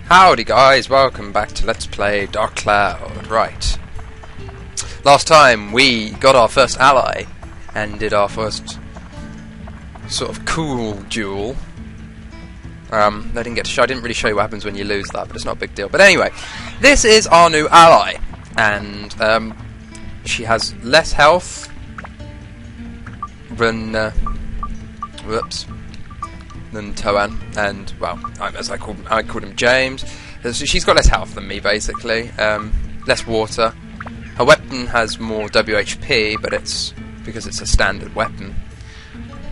Howdy guys, welcome back to Let's Play Dark Cloud. Right. Last time we got our first ally and did our first sort of cool duel. I didn't really show you what happens when you lose that, but it's not a big deal. But anyway, this is our new ally, and she has less health than than Toan, and well, as I called him James. She's got less health than me, basically. Less water. Her weapon has more WHP, but it's because it's a standard weapon,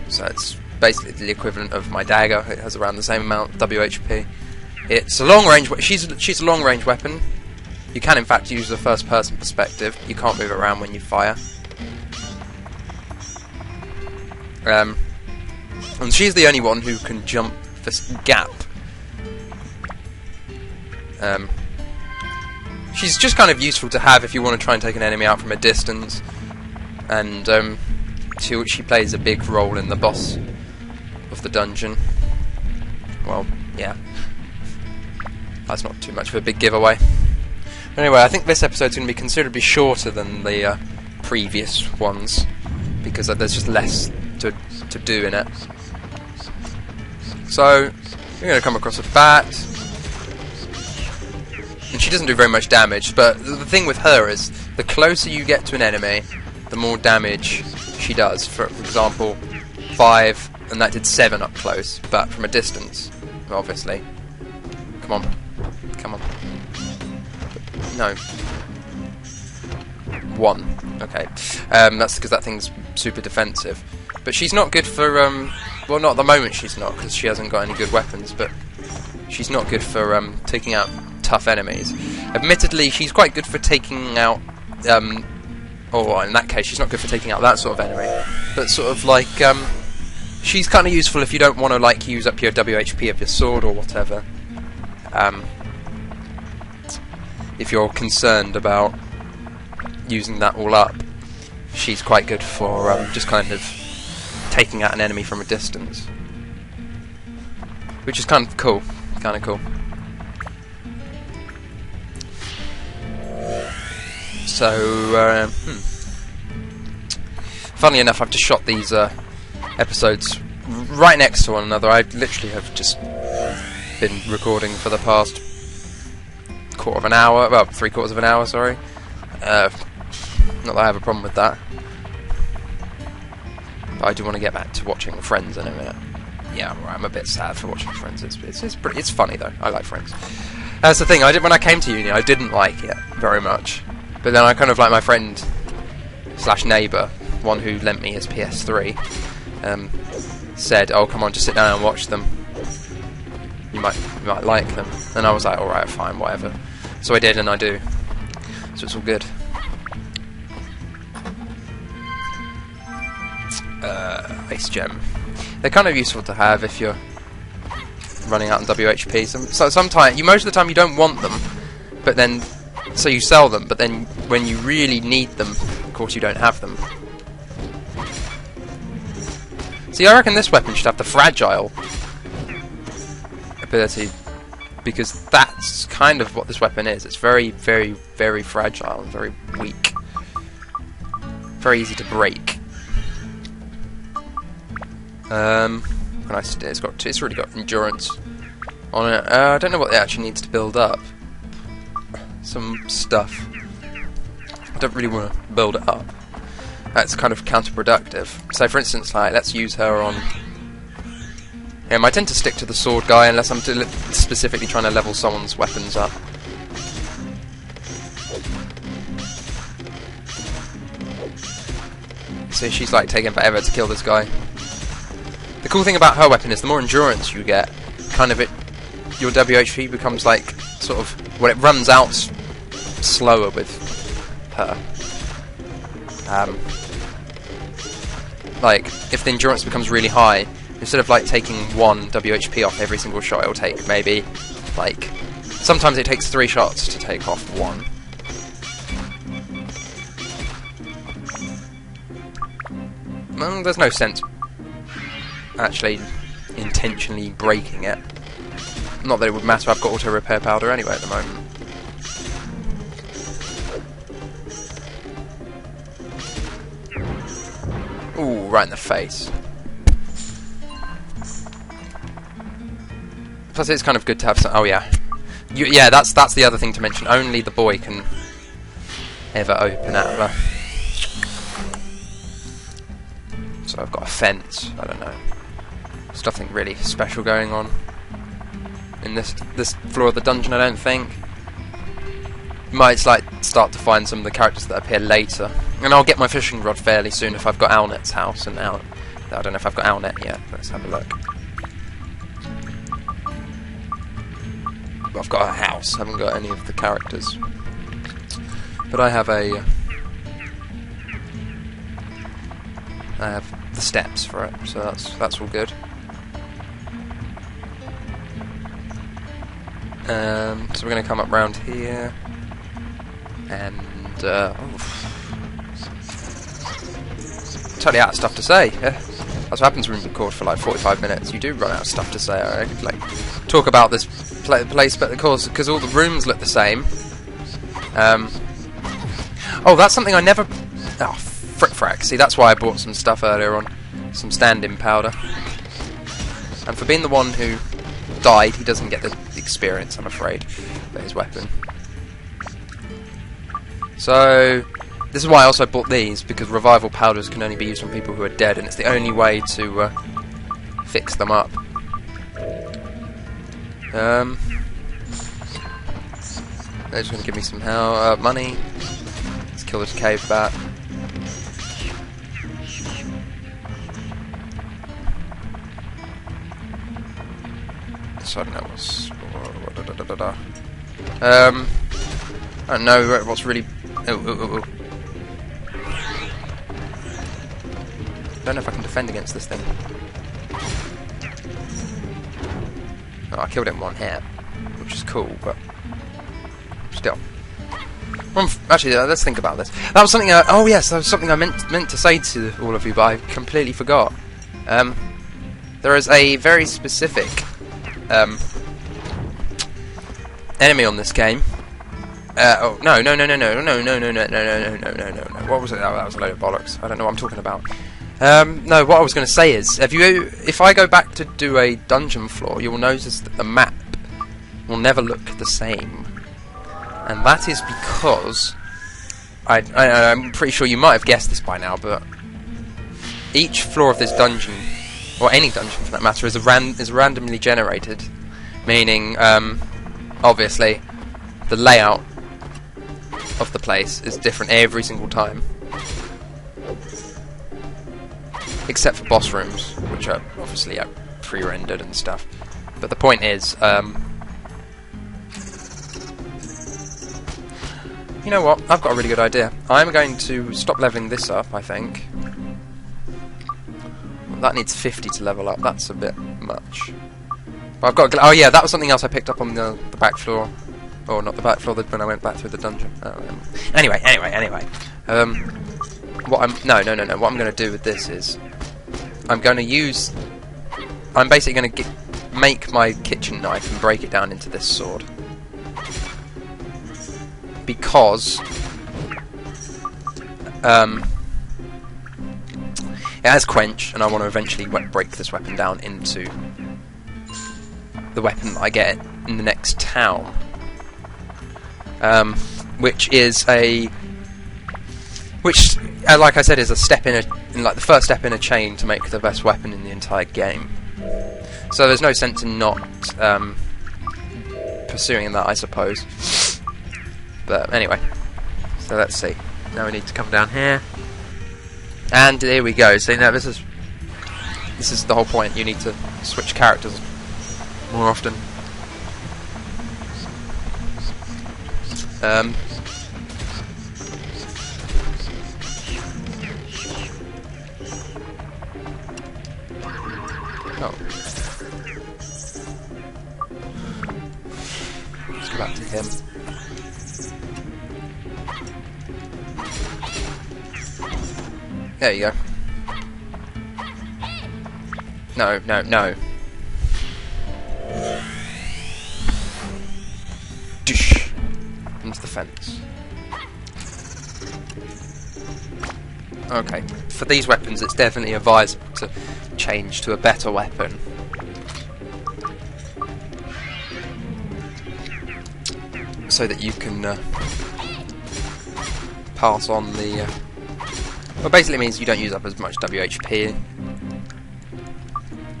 so it's basically the equivalent of my dagger. It has around the same amount of WHP. It's a long range. She's a long range weapon. You can in fact use the first person perspective. You can't move around when you fire. And she's the only one who can jump this gap. She's just kind of useful to have if you want to try and take an enemy out from a distance, and she plays a big role in the boss of the dungeon. Well, yeah, that's not too much of a big giveaway. Anyway, I think this episode's going to be considerably shorter than the previous ones, because there's just less to do in it. So, you're going to come across a bat, and she doesn't do very much damage, but the thing with her is, the closer you get to an enemy, the more damage she does. For example, 5, and that did 7 up close, but from a distance, obviously. Come on. No. 1. Okay. That's because that thing's super defensive. But she's not good for, well, not at the moment she's not, because she hasn't got any good weapons, but she's not good for taking out tough enemies. Admittedly, she's quite good for taking out, or in that case, she's not good for taking out that sort of enemy, but sort of like, she's kind of useful if you don't want to, like, use up your WHP of your sword or whatever. If you're concerned about using that all up, she's quite good for just kind of taking out an enemy from a distance, which is kind of cool. So, funnily enough, I've just shot these episodes right next to one another. I literally have just been recording for the past quarter of an hour, well, 3/4 of an hour, sorry. Not that I have a problem with that. But I do want to get back to watching Friends in a minute. Yeah, I'm a bit sad for watching Friends. It's funny though. I like Friends. That's the thing. When I came to uni, I didn't like it very much. But then I kind of like my friend / neighbour, one who lent me his PS3, said, "Oh, come on, just sit down and watch them. You might like them." And I was like, "All right, fine, whatever." So I did, and I do. So it's all good. Ice gem. They're kind of useful to have if you're running out on WHP. So sometimes, most of the time, you don't want them, but then, so you sell them. But then, when you really need them, of course, you don't have them. See, I reckon this weapon should have the fragile ability, because that's kind of what this weapon is. It's very, very, very fragile and very weak. Very easy to break. It's already got endurance on it. I don't know what it actually needs to build up. Some stuff. I don't really want to build it up. That's kind of counterproductive. So, for instance, like, let's use her on. I tend to stick to the sword guy unless I'm specifically trying to level someone's weapons up. So she's like taking forever to kill this guy. The cool thing about her weapon is the more endurance you get, your WHP becomes like sort of, well, it runs out slower with her. Like, if the endurance becomes really high, instead of like taking 1 WHP off every single shot, it'll take maybe, like, sometimes it takes 3 shots to take off 1. Well, there's no sense actually intentionally breaking it. Not that it would matter, I've got auto repair powder anyway at the moment. Ooh, right in the face. Plus it's kind of good to have some... Oh yeah. Yeah, that's the other thing to mention. Only the boy can ever open Atla. So I've got a fence. I don't know. There's nothing really special going on in this floor of the dungeon, I don't think. You might like start to find some of the characters that appear later. And I'll get my fishing rod fairly soon if I've got Owlnet's house. And I don't know if I've got Owlnet yet. Let's have a look. I've got a house, haven't got any of the characters. But I have I have the steps for it, so that's all good. So we're going to come up round here, and totally out of stuff to say. Yeah. That's what happens when we record for like 45 minutes. You do run out of stuff to say. I could like talk about this place, but of course, because all the rooms look the same. Oh, that's something I never... Oh, frick. See, that's why I bought some stuff earlier on. Some stand-in powder. And for being the one who died, he doesn't get the experience, I'm afraid, for his weapon. So, this is why I also bought these, because revival powders can only be used on people who are dead, and it's the only way to fix them up. They're just going to give me some money. Let's kill this cave bat. So I don't know what's... I don't know what's really... Oh. I don't know if I can defend against this thing. Oh, I killed it in one hit, which is cool, but still. Actually, let's think about this. That was something. Oh yes, that was something I meant to say to all of you, but I completely forgot. There is a very specific enemy on this game. Oh no! What was it? Oh, that was a load of bollocks. I don't know what I'm talking about. No, what I was going to say is, if I go back to do a dungeon floor, you will notice that the map will never look the same. And that is because, I'm pretty sure you might have guessed this by now, but each floor of this dungeon, or any dungeon for that matter, is randomly generated. Meaning, obviously, the layout of the place is different every single time. Except for boss rooms, which are obviously pre-rendered and stuff. But the point is, you know what? I've got a really good idea. I'm going to stop leveling this up, I think. Well, that needs 50 to level up. That's a bit much. But I've got... Oh yeah, that was something else I picked up on the back floor. Or not the back floor, when I went back through the dungeon. Anyway. What I'm going to do with this is... I'm basically going to make my kitchen knife and break it down into this sword. Because it has quench, and I want to eventually break this weapon down into the weapon that I get in the next town, which like I said, is a step in like the first step in a chain to make the best weapon in the entire game. So there's no sense in not pursuing that, I suppose. But anyway, so let's see. Now we need to come down here, and here we go. So now this is the whole point. You need to switch characters more often. Oh. Let's go back to him. There you go. No. offense. Okay, for these weapons it's definitely advisable to change to a better weapon. So that you can pass on the... well, basically it means you don't use up as much WHP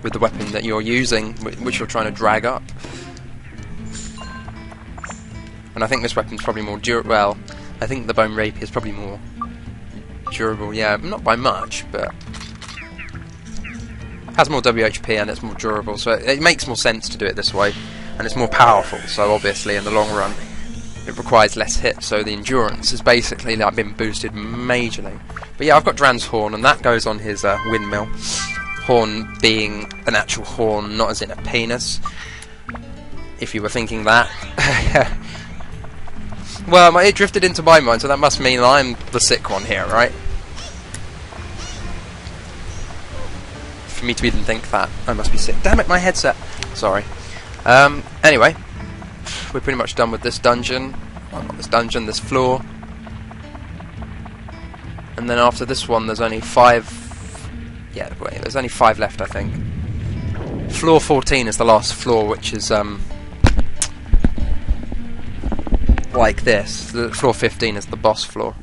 with the weapon that you're using, which you're trying to drag up. And I think this weapon's probably more durable. Well, I think the bone rapier is probably more durable. Yeah, not by much, but has more WHP and it's more durable, so it makes more sense to do it this way, and it's more powerful. So obviously, in the long run, it requires less hits. So the endurance has basically like been boosted majorly. But yeah, I've got Dran's horn, and that goes on his windmill. Horn being an actual horn, not as in a penis. If you were thinking that. Well, it drifted into my mind, so that must mean I'm the sick one here, right? For me to even think that, I must be sick. Damn it, my headset! Sorry. Anyway, we're pretty much done with this dungeon. Well, not this dungeon, this floor. And then after this one, there's only 5... yeah, wait, there's only 5 left, I think. Floor 14 is the last floor, which is, like this. The floor 15 is the boss floor.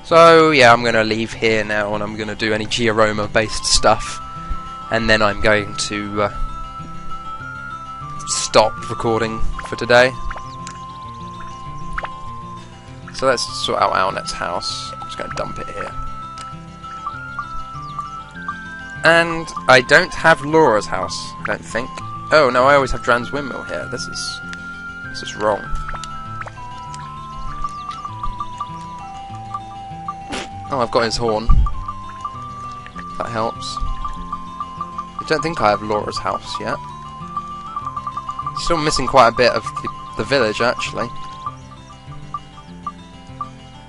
So yeah, I'm going to leave here now, and I'm going to do any gearoma based stuff, and then I'm going to stop recording for today. So let's sort out Owlnet's house. I'm just going to dump it here. And I don't have Laura's house, I don't think. Oh no, I always have Dran's windmill here. This is wrong. Oh, I've got his horn. That helps. I don't think I have Laura's house yet. Still missing quite a bit of the village, actually.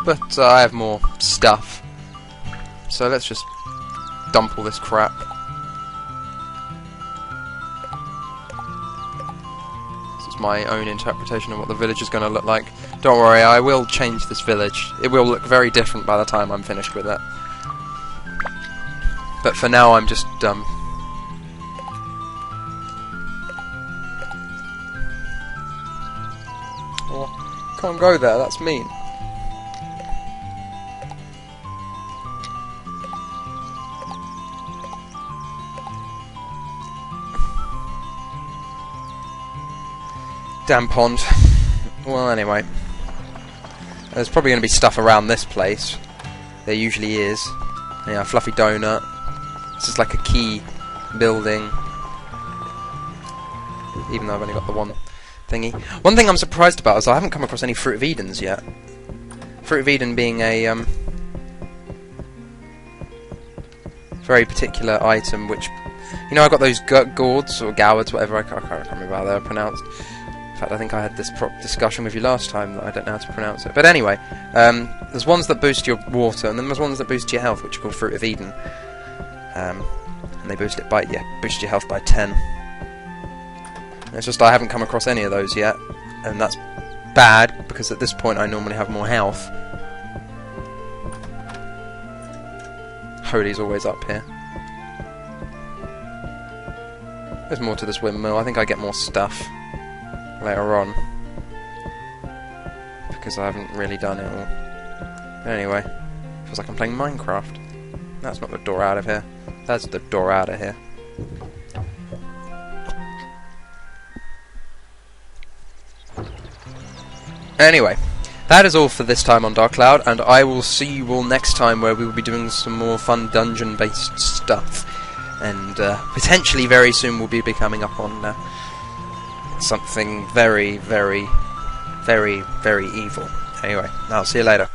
But I have more stuff. So let's just dump all this crap. My own interpretation of what the village is going to look like. Don't worry, I will change this village. It will look very different by the time I'm finished with it. But for now, I'm just oh, can't go there. That's mean. Damn pond. Well, anyway. There's probably going to be stuff around this place. There usually is. Yeah, Fluffy Donut. This is like a key building. Even though I've only got the one thingy. One thing I'm surprised about is I haven't come across any Fruit of Edens yet. Fruit of Eden being a very particular item which... You know, I got those gourds, or gourds, whatever, I can't remember how they're pronounced. In fact, I think I had this discussion with you last time that I don't know how to pronounce it. But anyway, there's ones that boost your water, and then there's ones that boost your health, which are called Fruit of Eden. And they boost it by, boost your health by 10. And it's just I haven't come across any of those yet, and that's bad, because at this point I normally have more health. Holy's always up here. There's more to this windmill. I think I get more stuff later on, because I haven't really done it all. But anyway, feels like I'm playing Minecraft. That's not the door out of here. That's the door out of here. Anyway, that is all for this time on Dark Cloud, and I will see you all next time, where we will be doing some more fun dungeon-based stuff. And potentially very soon we'll be coming up on something very, very, very, very evil. Anyway, I'll see you later.